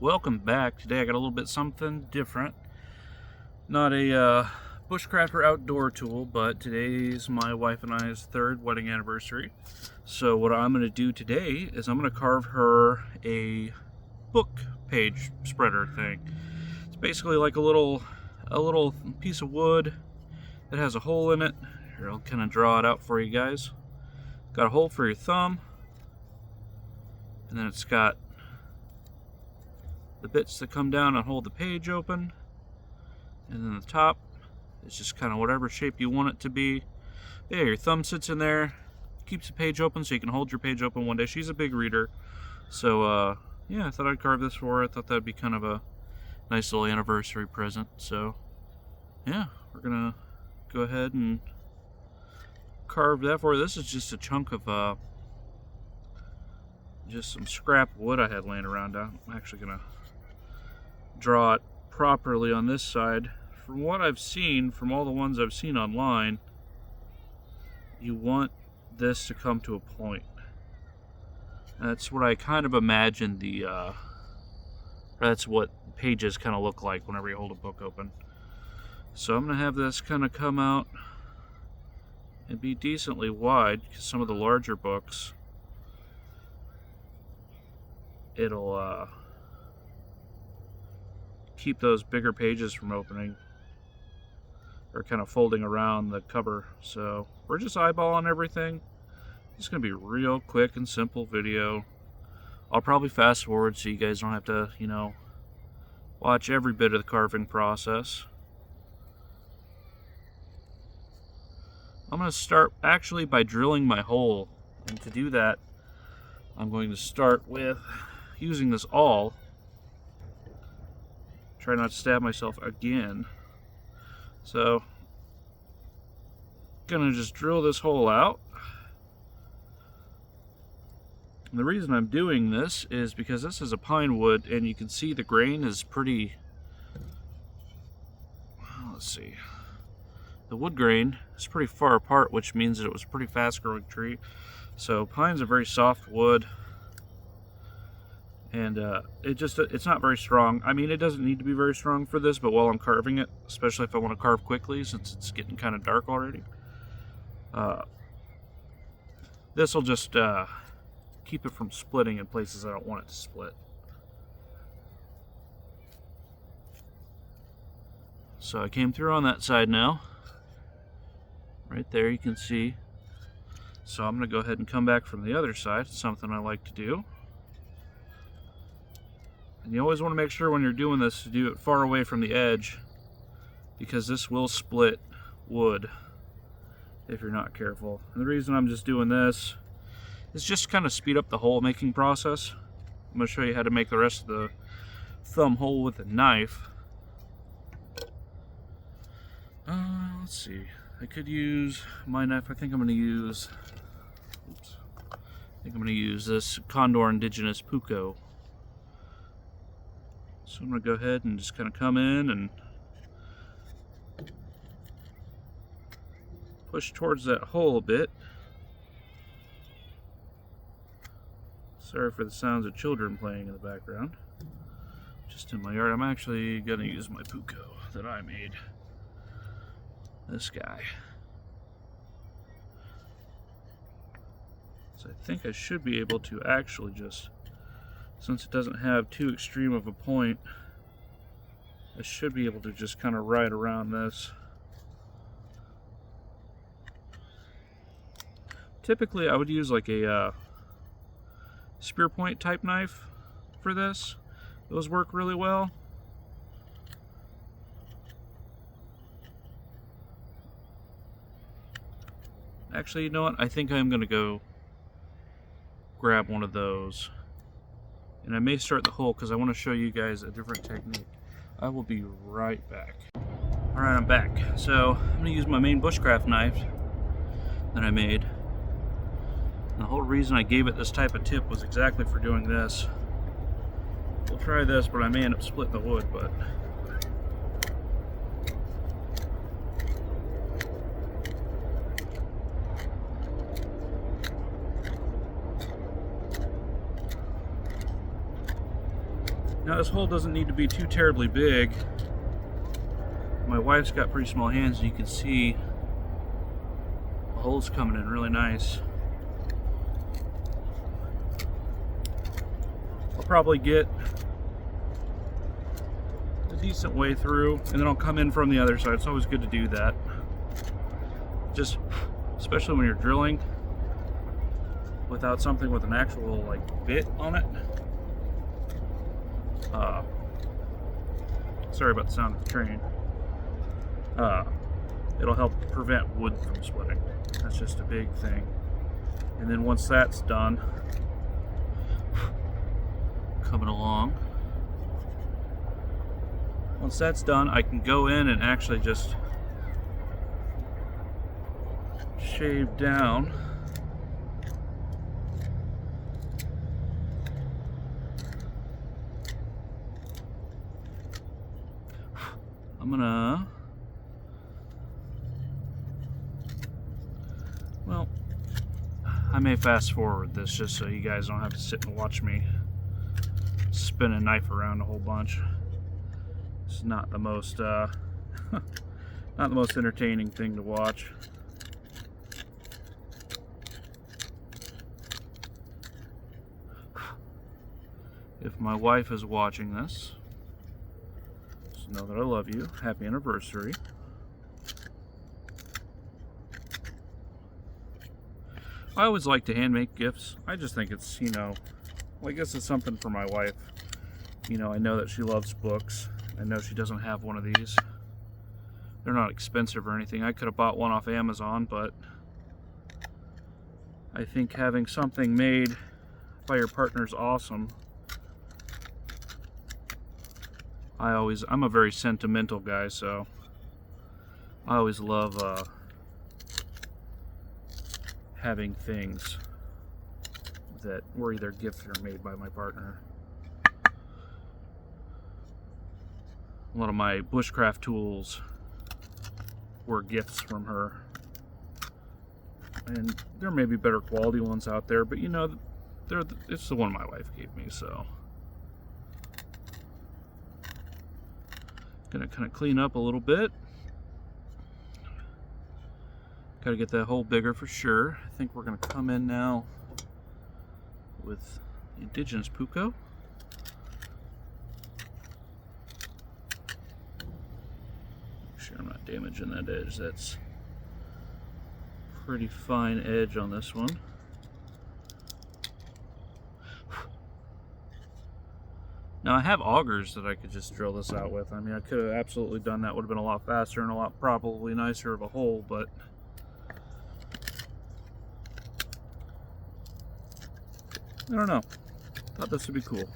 Welcome back. Today I got a little bit something different. Not a bushcrafter outdoor tool, but today's my wife and I's third wedding anniversary. So what I'm going to do today is I'm going to carve her a book page spreader thing. It's basically like a little piece of wood that has a hole in it. Here, I'll kind of draw it out for you guys. Got a hole for your thumb, and then it's got the bits that come down and hold the page open, and then the top is just kind of whatever shape you want it to be. Yeah, your thumb sits in there, keeps the page open so you can hold your page open one day. She's a big reader, so yeah, I thought I'd carve this for her. I thought that'd be kind of a nice little anniversary present. So yeah, we're gonna go ahead and carve that for her. This is just a chunk of just some scrap wood I had laying around. I'm actually gonna draw it properly on this side. From what I've seen, from all the ones I've seen online, you want this to come to a point. That's what I kind of imagine that's what pages kind of look like whenever you hold a book open. So I'm gonna have this kind of come out and be decently wide, because some of the larger books, it'll keep those bigger pages from opening or kind of folding around the cover. So we're just eyeballing everything. It's gonna be a real quick and simple video. I'll probably fast forward so you guys don't have to, watch every bit of the carving process. I'm gonna start actually by drilling my hole, and to do that I'm going to start with using this awl. Try not to stab myself again. So, gonna just drill this hole out. And the reason I'm doing this is because this is a pine wood, and you can see the grain is pretty, let's see, the wood grain is pretty far apart, which means that it was a pretty fast growing tree. So pine's a very soft wood, and it's not very strong. I mean, it doesn't need to be very strong for this, but while I'm carving it, especially if I want to carve quickly since it's getting kind of dark already, this will just keep it from splitting in places I don't want it to split. So I came through on that side now. Right there you can see. So I'm going to go ahead and come back from the other side. It's something I like to do. And you always want to make sure when you're doing this to do it far away from the edge, because this will split wood if you're not careful. And the reason I'm just doing this is just kind of speed up the hole making process. I'm going to show you how to make the rest of the thumb hole with a knife. Let's see. I could use my knife. I think I'm going to use this Condor Indigenous Puko. So I'm going to go ahead and just kind of come in and push towards that hole a bit. Sorry for the sounds of children playing in the background. Just in my yard. I'm actually going to use my Puko that I made. This guy. So I think I should be able to actually just, since it doesn't have too extreme of a point, I should be able to just kind of ride around this. Typically I would use like a spear point type knife for this. Those work really well. Actually, you know what? I think I'm going to go grab one of those. And I may start the hole because I want to show you guys a different technique. I will be right back. Alright, I'm back. So, I'm going to use my main bushcraft knife that I made. And the whole reason I gave it this type of tip was exactly for doing this. We'll try this, but I may end up splitting the wood, but Now this hole doesn't need to be too terribly big. My wife's got pretty small hands, and you can see the hole's coming in really nice. I'll probably get a decent way through, and then I'll come in from the other side. It's always good to do that. Just, especially when you're drilling without something with an actual like bit on it. Sorry about the sound of the train. It'll help prevent wood from splitting. That's just a big thing. And then once that's done, coming along. Once that's done, I can go in and actually just shave down. I'm gonna, well, I may fast forward this just so you guys don't have to sit and watch me spin a knife around a whole bunch. It's not the most, not the most entertaining thing to watch. If my wife is watching this, just know that I love you. Happy anniversary. I always like to hand make gifts. I just think it's, you know, well, I guess it's something for my wife. You know, I know that she loves books. I know she doesn't have one of these. They're not expensive or anything. I could have bought one off Amazon, but I think having something made by your partner is awesome. I'm a very sentimental guy, so I always love having things that were either gifts or made by my partner. A lot of my bushcraft tools were gifts from her. And there may be better quality ones out there, but you know, it's the one my wife gave me, so. Gonna kind of clean up a little bit. Gotta get that hole bigger for sure. I think we're gonna come in now with indigenous puko. Make sure I'm not damaging that edge. That's pretty fine edge on this one. Now I have augers that I could just drill this out with. I mean, I could have absolutely done that. Would have been a lot faster and a lot probably nicer of a hole, but I don't know. Thought this would be cool.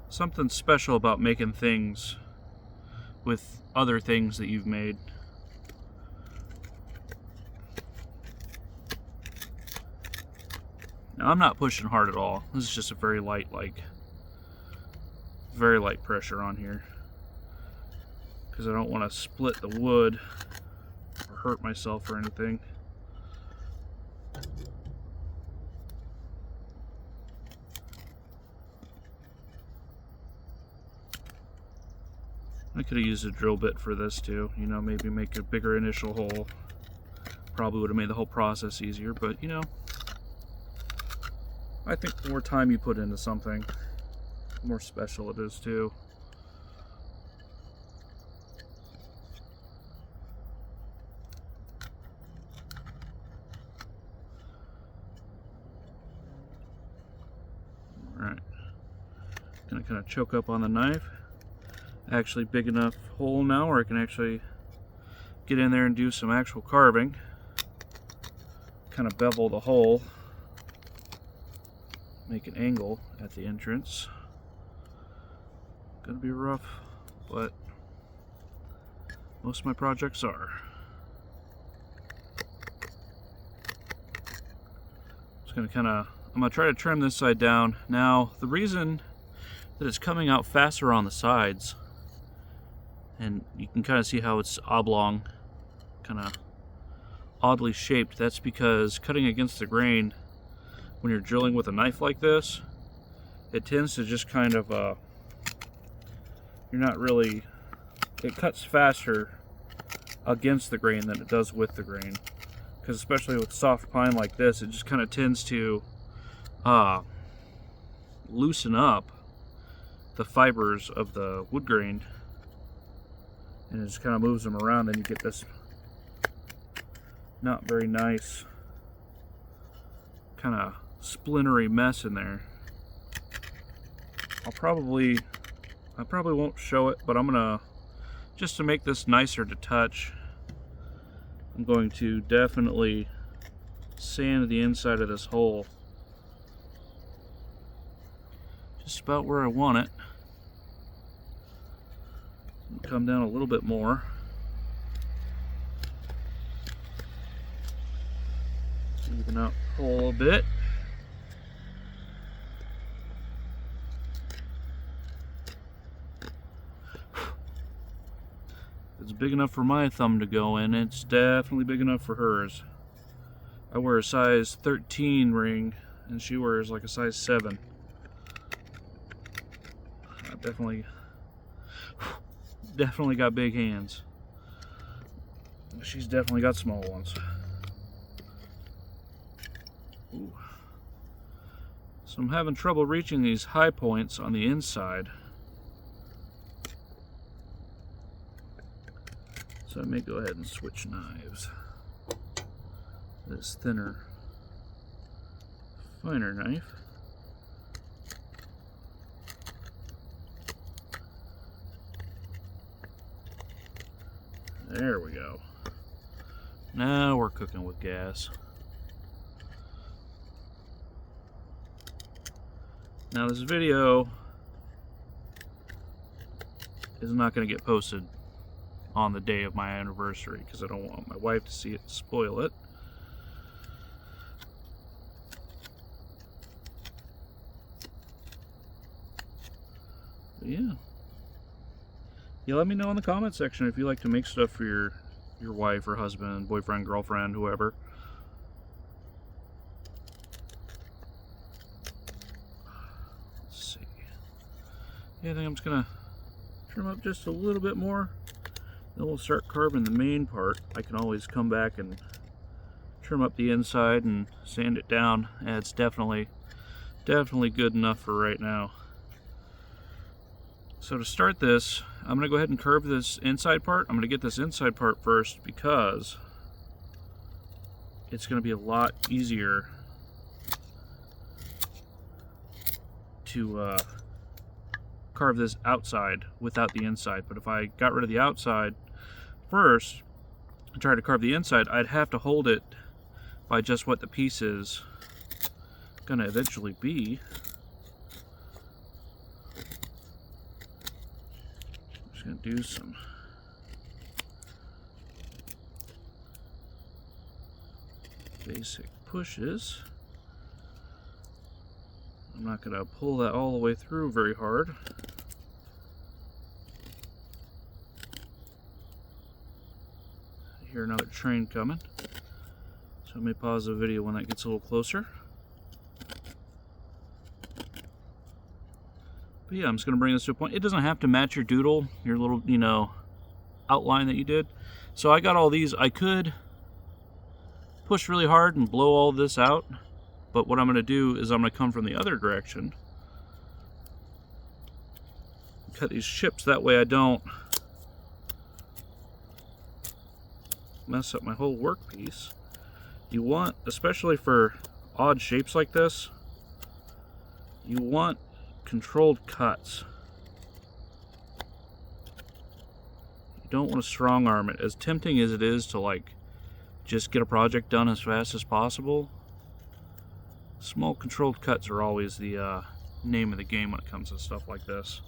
Something special about making things with other things that you've made. Now I'm not pushing hard at all. This is just a very light pressure on here, because I don't want to split the wood or hurt myself or anything. I could have used a drill bit for this too, you know, maybe make a bigger initial hole. Probably would have made the whole process easier, but you know, I think the more time you put into something, the more special it is too. Alright, gonna kind of choke up on the knife. Actually big enough hole now where I can actually get in there and do some actual carving. Kind of bevel the hole. Make an angle at the entrance. Gonna be rough, but most of my projects are. Just gonna I'm gonna try to trim this side down. Now, the reason that it's coming out faster on the sides, and you can kind of see how it's oblong, kind of oddly shaped, that's because cutting against the grain, when you're drilling with a knife like this, it tends to just kind of, you're not really, it cuts faster against the grain than it does with the grain. Because especially with soft pine like this, it just kind of tends to loosen up the fibers of the wood grain, and it just kind of moves them around, and you get this not very nice kind of splintery mess in there. I probably won't show it, but I'm gonna, just to make this nicer to touch, I'm going to definitely sand the inside of this hole just about where I want it. Come down a little bit more. Even out the hole a bit. It's big enough for my thumb to go in. It's definitely big enough for hers. I wear a size 13 ring and she wears like a size 7. I definitely got big hands. She's definitely got small ones. Ooh. So I'm having trouble reaching these high points on the inside. So I may go ahead and switch knives. This thinner, finer knife. There we go. Now we're cooking with gas. Now this video is not going to get posted on the day of my anniversary because I don't want my wife to see it and spoil it. But yeah. Let me know in the comment section if you like to make stuff for your wife or husband, boyfriend, girlfriend, whoever. Let's see. Yeah, I think I'm just gonna trim up just a little bit more. Then we'll start carving the main part. I can always come back and trim up the inside and sand it down. Yeah, it's definitely good enough for right now. So to start this, I'm going to go ahead and curve this inside part. I'm going to get this inside part first because it's going to be a lot easier to carve this outside without the inside. But if I got rid of the outside first and tried to carve the inside, I'd have to hold it by just what the piece is going to eventually be. Gonna do some basic pushes. I'm not gonna pull that all the way through very hard. I hear another train coming, so I may pause the video when that gets a little closer. But yeah, I'm just going to bring this to a point. It doesn't have to match your doodle, your little, outline that you did. So I got all these. I could push really hard and blow all this out. But what I'm going to do is I'm going to come from the other direction. Cut these chips. That way I don't mess up my whole workpiece. You want, especially for odd shapes like this, you want controlled cuts. You don't want to strong arm it. As tempting as it is to like just get a project done as fast as possible, small controlled cuts are always the name of the game when it comes to stuff like this.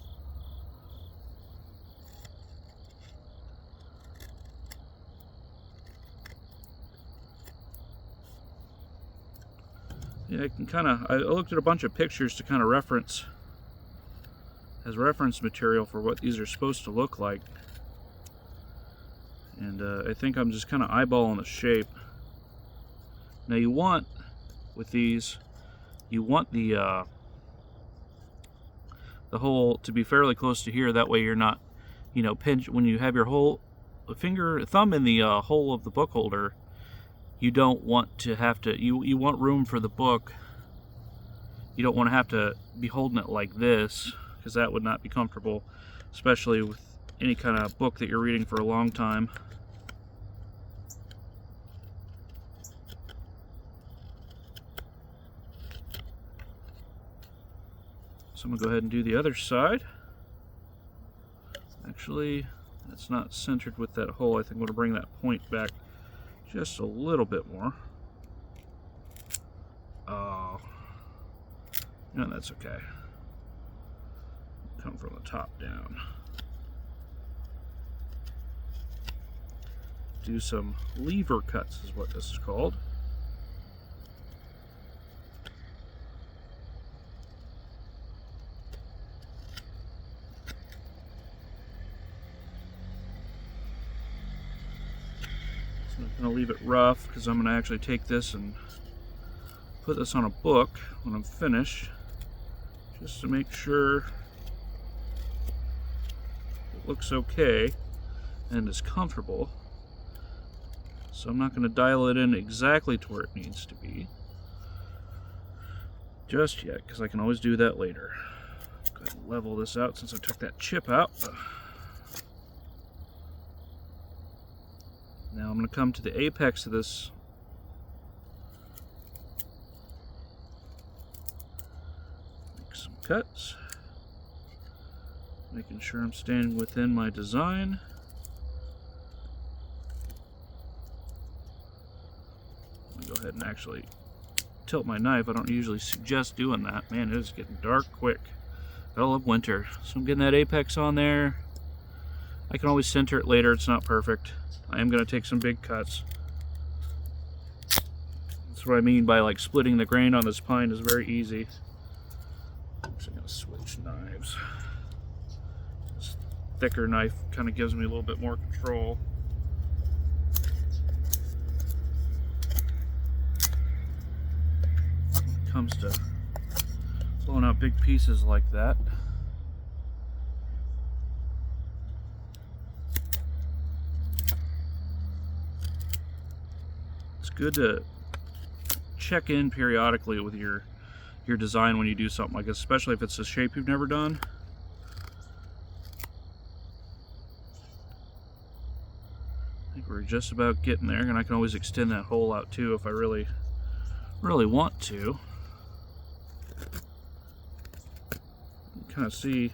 Yeah, I looked at a bunch of pictures to kind of reference as reference material for what these are supposed to look like, and I think I'm just kind of eyeballing the shape. Now you want with these you want the hole to be fairly close to here. That way you're not, you know, pinch when you have your whole thumb in the hole of the book holder. You don't want to have to, you want room for the book. You don't want to have to be holding it like this, because that would not be comfortable, especially with any kind of book that you're reading for a long time. So I'm going to go ahead and do the other side. Actually, that's not centered with that hole. I think I'm going to bring that point back just a little bit more. Oh, no, that's okay. Come from the top down. Do some lever cuts is what this is called. So I'm going to leave it rough because I'm going to actually take this and put this on a book when I'm finished, just to make sure it looks okay and is comfortable. So I'm not going to dial it in exactly to where it needs to be just yet, because I can always do that later. Go ahead and level this out since I took that chip out. Now I'm going to come to the apex of this cuts, making sure I'm staying within my design. I'm gonna go ahead and actually tilt my knife. I don't usually suggest doing that. Man, it is getting dark quick. I love winter. So I'm getting that apex on there. I can always center it later. It's not perfect. I am going to take some big cuts. That's what I mean by like splitting the grain on this pine is very easy. So I'm going to switch knives. This thicker knife kind of gives me a little bit more control. When it comes to blowing out big pieces like that. It's good to check in periodically with your design when you do something like this, especially if it's a shape you've never done. I think we're just about getting there, and I can always extend that hole out too if I really want to. You can kind of see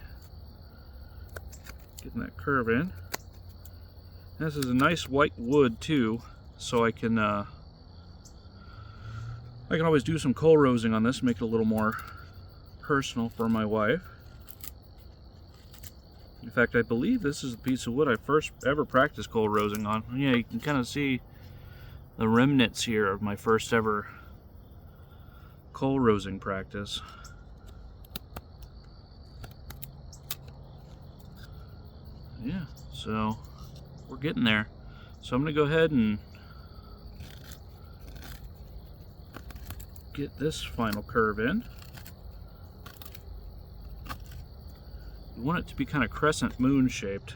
getting that curve in. This is a nice white wood too, so I can always do some coal rosing on this, make it a little more personal for my wife. In fact, I believe this is the piece of wood I first ever practiced coal rosing on. Yeah, you can kind of see the remnants here of my first ever coal rosing practice. Yeah, so we're getting there. So I'm going to go ahead and get this final curve in. You want it to be kind of crescent moon shaped.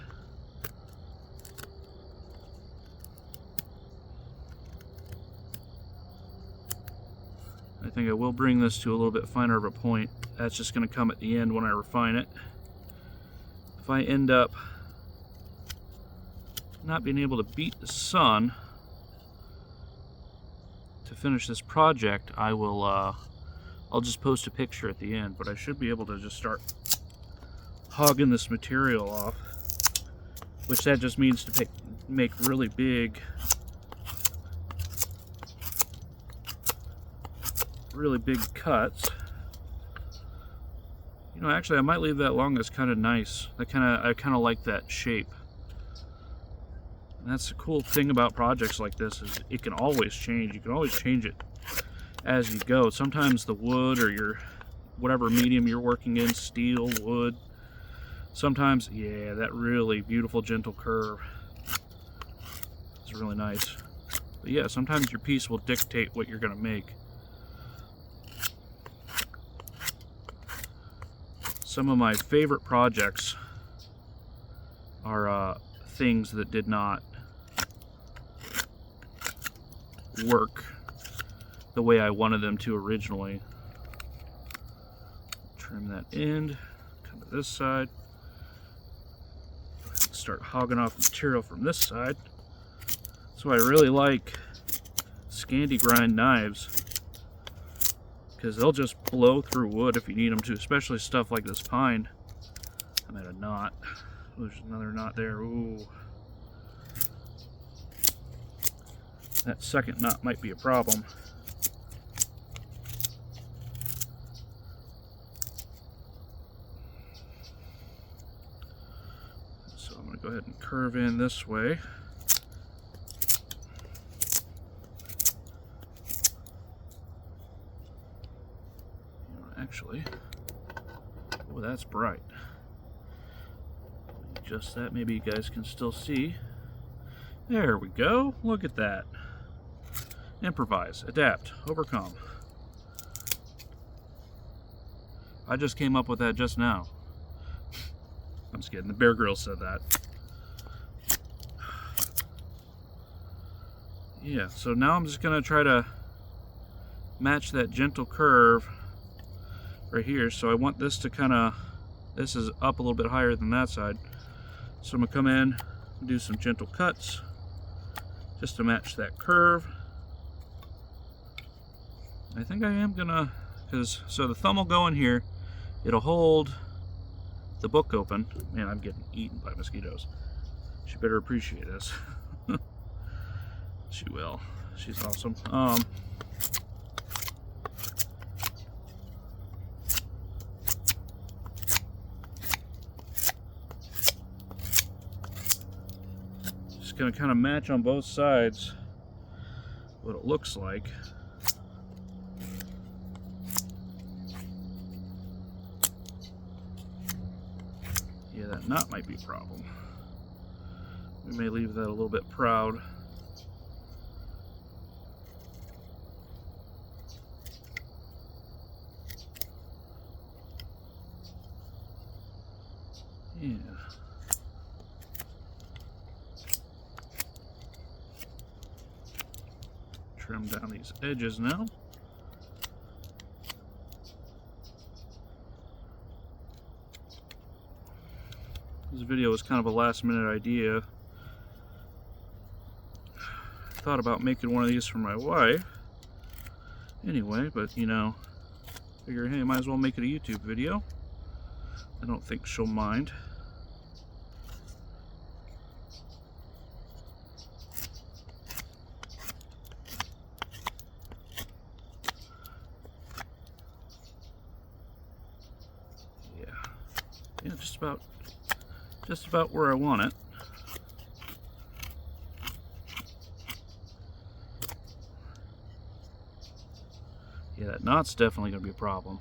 I think I will bring this to a little bit finer of a point. That's just going to come at the end when I refine it. If I end up not being able to beat the sun to finish this project, I will I'll just post a picture at the end, but I should be able to just start hogging this material off, which that just means to make really big cuts. You know, actually I might leave that long. That's kind of nice. I kind of like that shape. And that's the cool thing about projects like this, is it can always change. You can always change it as you go. Sometimes the wood or your whatever medium you're working in, steel, wood, sometimes, yeah, that really beautiful gentle curve is really nice. But yeah, sometimes your piece will dictate what you're going to make. Some of my favorite projects are things that did not work the way I wanted them to originally. Trim that end, come to this side, start hogging off material from this side. That's why I really like Scandi grind knives, because they'll just blow through wood if you need them to, especially stuff like this pine. I'm at a knot. There's another knot there. Ooh. That second knot might be a problem. So I'm going to go ahead and curve in this way. Actually, oh, that's bright. Adjust that, maybe you guys can still see. There we go. Look at that. Improvise, adapt, overcome. I just came up with that just now. I'm just kidding. The Bear Grylls said that. Yeah, so now I'm just going to try to match that gentle curve right here. So I want this to kind of, this is up a little bit higher than that side. So I'm going to come in and do some gentle cuts just to match that curve. I think I am gonna, so the thumb will go in here, it'll hold the book open. Man, I'm getting eaten by mosquitoes. She better appreciate this. She will. She's awesome. Just gonna kind of match on both sides what it looks like. Yeah, that knot might be a problem. We may leave that a little bit proud. Yeah. Trim down these edges now. This video was kind of a last minute idea. I thought about making one of these for my wife. Anyway, but you know, figure, hey, might as well make it a YouTube video. I don't think she'll mind. Yeah, just about where I want it. Yeah, that knot's definitely going to be a problem.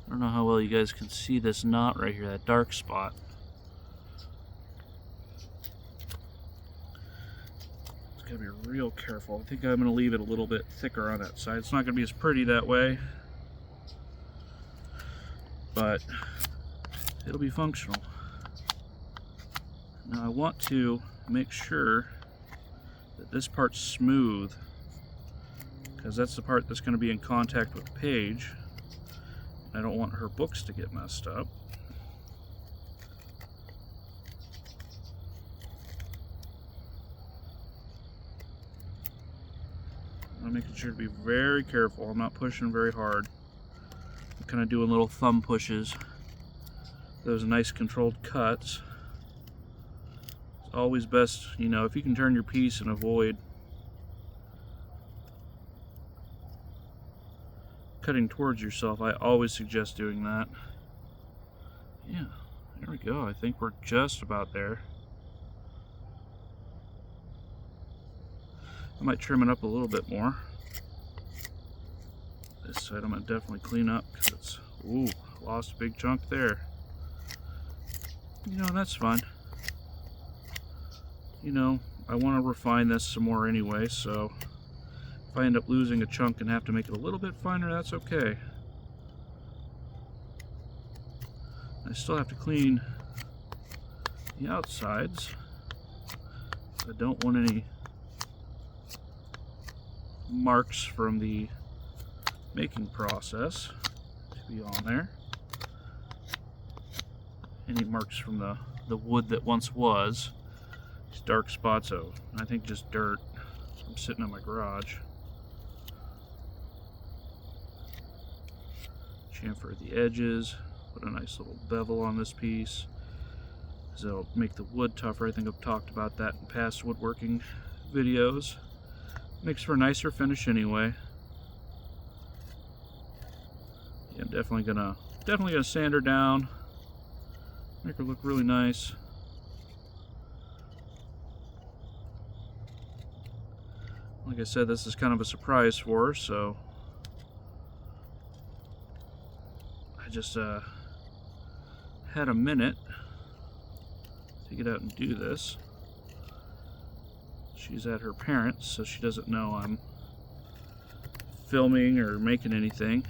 I don't know how well you guys can see this knot right here, that dark spot. Just gotta be real careful. I think I'm going to leave it a little bit thicker on that side. It's not going to be as pretty that way, but it'll be functional. Now I want to make sure that this part's smooth, because that's the part that's going to be in contact with the page. I don't want her books to get messed up. I'm making sure to be very careful. I'm not pushing very hard. I'm kind of doing little thumb pushes. Those nice controlled cuts. It's always best, you know, if you can turn your piece and avoid cutting towards yourself, I always suggest doing that. Yeah, there we go. I think we're just about there. I might trim it up a little bit more. This side I'm going to definitely clean up because it's, ooh, lost a big chunk there. You know, that's fine. You know, I want to refine this some more anyway, so if I end up losing a chunk and have to make it a little bit finer, that's okay. I still have to clean the outsides. I don't want any marks from the making process to be on there. Any marks from the wood that once was. These dark spots, oh, I think just dirt. I'm sitting in my garage. Chamfer the edges, put a nice little bevel on this piece, because it'll make the wood tougher. I think I've talked about that in past woodworking videos. Makes for a nicer finish anyway. Yeah, I'm definitely gonna sand her down, make her look really nice. Like I said, this is kind of a surprise for her, so I just had a minute to get out and do this. She's at her parents', so she doesn't know I'm filming or making anything.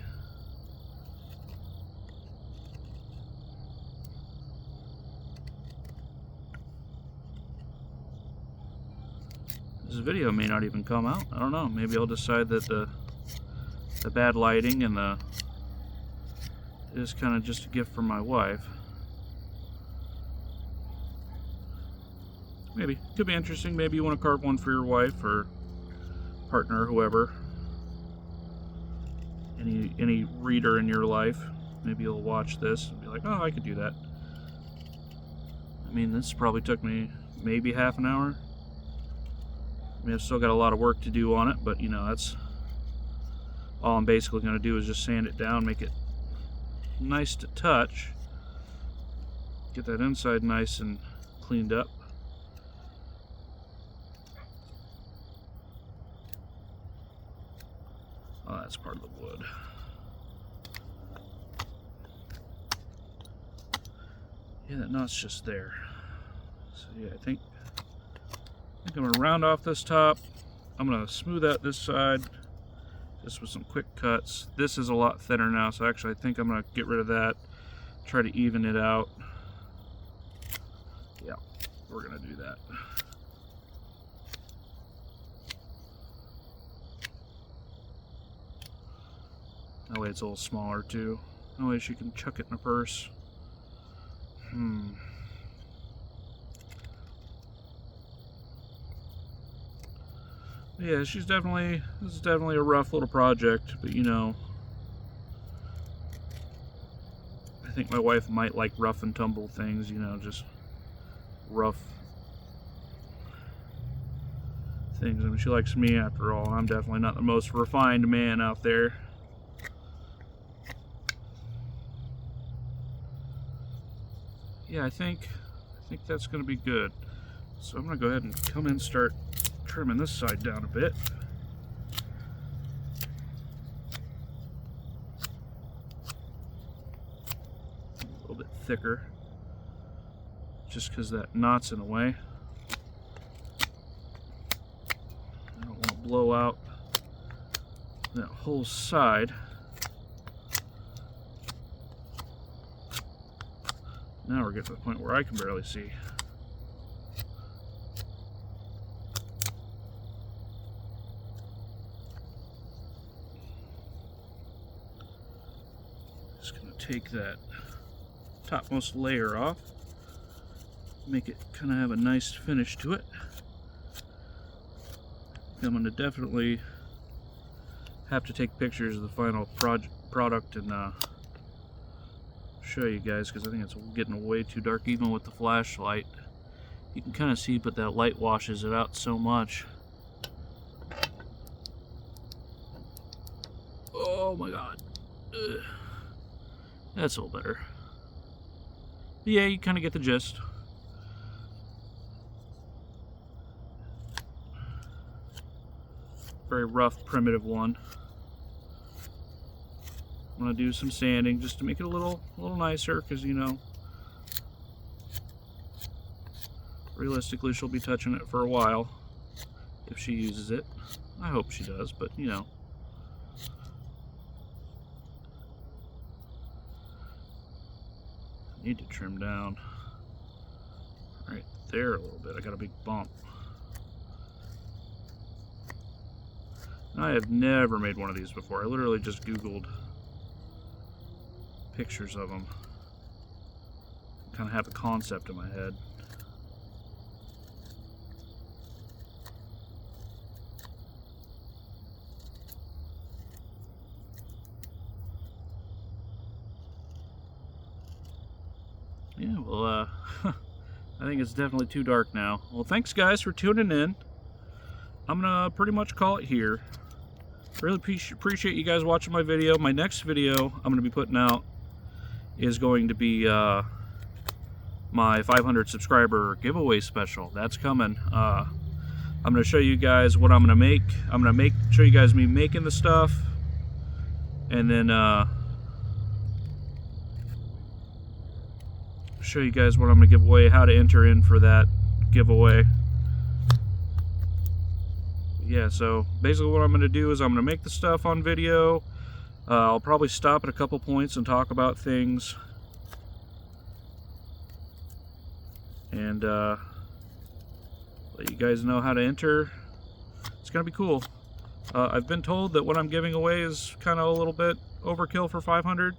This video may not even come out. I don't know. Maybe I'll decide that the bad lighting and the is kind of just a gift from my wife. Maybe. Could be interesting. Maybe you want to carve one for your wife or partner, whoever. Any reader in your life. Maybe you'll watch this and be like, oh, I could do that. I mean, this probably took me maybe half an hour. I mean, I've still got a lot of work to do on it, but you know, that's all I'm basically going to do is just sand it down, make it nice to touch, get that inside nice and cleaned up. Oh, that's part of the wood. Yeah, that knot's just there. So yeah, I think I'm going to round off this top. I'm going to smooth out this side just with some quick cuts. This is a lot thinner now, so actually I think I'm going to get rid of that, try to even it out. Yeah, we're going to do that. That way it's a little smaller too. That way she can chuck it in a purse. Yeah, this is definitely a rough little project, but you know, I think my wife might like rough and tumble things, you know, just rough things. I mean, she likes me after all. I'm definitely not the most refined man out there. Yeah, I think that's going to be good. So I'm going to go ahead and come in and start trimming this side down a bit. A little bit thicker, just because that knot's in the way. I don't want to blow out that whole side. Now we're getting to the point where I can barely see. Just going to take that topmost layer off, make it kind of have a nice finish to it. I'm going to definitely have to take pictures of the final product and show you guys, because I think it's getting way too dark even with the flashlight. You can kind of see, but that light washes it out so much. Oh my god. Ugh. That's a little better. But yeah, you kind of get the gist. Very rough, primitive one. I'm going to do some sanding just to make it a little nicer, because, you know, realistically she'll be touching it for a while if she uses it. I hope she does, but, you know. need to trim down right there a little bit. I got a big bump. I have never made one of these before. I literally just Googled pictures of them. Kind of have a concept in my head. Yeah, well, I think it's definitely too dark now. Well, thanks guys for tuning in. I'm gonna pretty much call it here. Really appreciate you guys watching my video. My next video I'm gonna be putting out is going to be my 500 subscriber giveaway special. That's coming. I'm gonna show you guys what I'm gonna make. I'm gonna show you guys me making the stuff, and then show you guys what I'm gonna give away, how to enter in for that giveaway. Yeah, so basically what I'm gonna do is I'm gonna make the stuff on video. I'll probably stop at a couple points and talk about things, and let you guys know how to enter. It's gonna be cool. I've been told that what I'm giving away is kind of a little bit overkill for 500,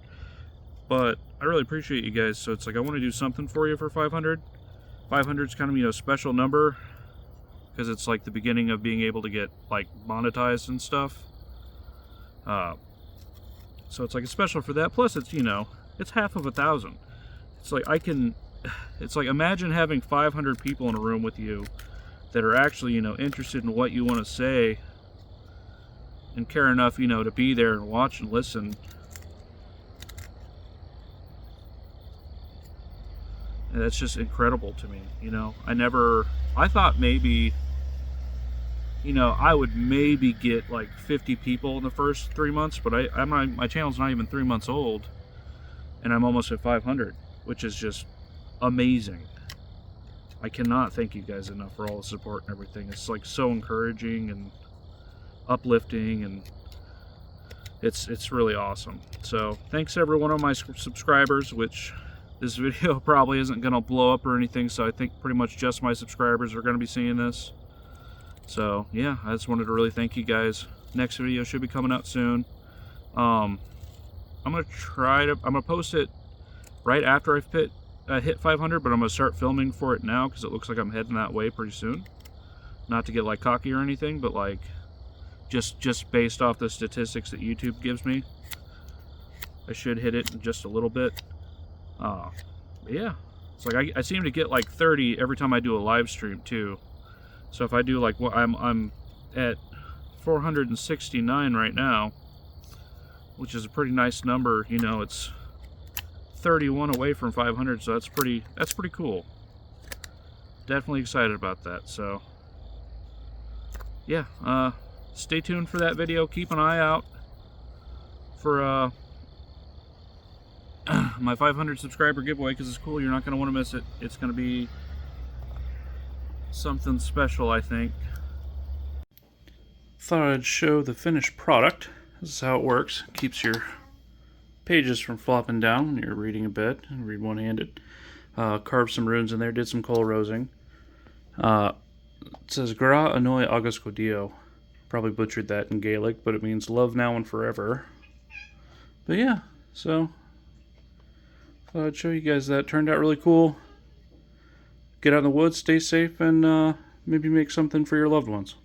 but I really appreciate you guys, so it's like I want to do something for you for 500. 500 is kind of, you know, special number because it's like the beginning of being able to get like monetized and stuff. So it's like it's special for that. Plus, it's, you know, it's half of 1,000. It's like it's like imagine having 500 people in a room with you that are actually, you know, interested in what you want to say and care enough, you know, to be there and watch and listen. And that's just incredible to me, you know. I thought maybe, you know, I would maybe get like 50 people in the first 3 months, but my channel's not even 3 months old, and I'm almost at 500, which is just amazing. I cannot thank you guys enough for all the support and everything. It's like so encouraging and uplifting, and it's really awesome. So thanks every one of my subscribers, which this video probably isn't going to blow up or anything, so I think pretty much just my subscribers are going to be seeing this. So yeah, I just wanted to really thank you guys. Next video should be coming out soon. I'm gonna post it right after I've hit 500, but I'm gonna start filming for it now because it looks like I'm heading that way pretty soon. Not to get like cocky or anything, but like just based off the statistics that YouTube gives me, I should hit it in just a little bit. Yeah, it's like I seem to get like 30 every time I do a live stream too. So if I do like what I'm at 469 right now, which is a pretty nice number. You know, it's 31 away from 500, so that's pretty cool. Definitely excited about that. So yeah, stay tuned for that video. Keep an eye out for my 500 subscriber giveaway, because it's cool. You're not going to want to miss it. It's going to be something special, I think. Thought I'd show the finished product. This is how it works. Keeps your pages from flopping down when you're reading a bit and read one-handed. Carved some runes in there, did some coal rosing. It says Gra Anoi Agus Godio. Probably butchered that in Gaelic, but it means love now and forever. But yeah, so thought I'd show you guys that. Turned out really cool. Get out in the woods, stay safe, and maybe make something for your loved ones.